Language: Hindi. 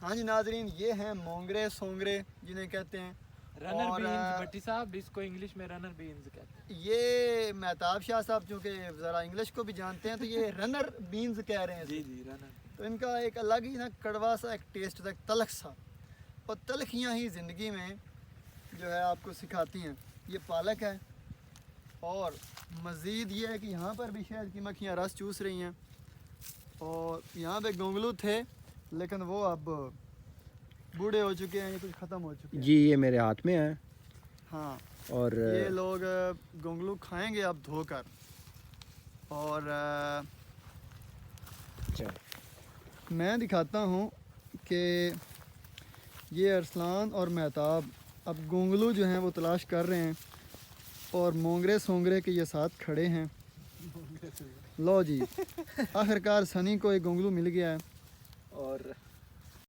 हाँ जी नाजरीन, ये हैं मोंगरे सोंगरे जिन्हें कहते हैं। रनर बीन्स भट्टी साहब, इसको इंग्लिश में रनर बीन्स कहते हैं। ये मेहताब शाह साहब चूँकि ज़रा इंग्लिश को भी जानते हैं तो ये रनर बीन्स कह रहे हैं जी इसे। जी रनर। तो इनका एक अलग ही ना कड़वा सा एक टेस्ट था, एक तलख सा, और तलखियाँ ही ज़िंदगी में जो है आपको सिखाती हैं। ये पालक है और मज़ीद ये है कि यहाँ पर भी शहद की मक्खियाँ रस चूस रही हैं। और यहाँ पे गोंगलू थे लेकिन वो अब बूढ़े हो चुके हैं, ये कुछ ख़त्म हो चुके हैं। जी ये मेरे हाथ में है। हाँ, और ये लोग गोंगलू खाएंगे अब धोकर। और अच्छा, मैं दिखाता हूँ कि ये अरसलान और मेहताब अब गोंगलू जो हैं वो तलाश कर रहे हैं और मोंगरे सोंगरे के ये साथ खड़े हैं। लो जी, आखिरकार सनी को एक गोंगलू मिल गया है। और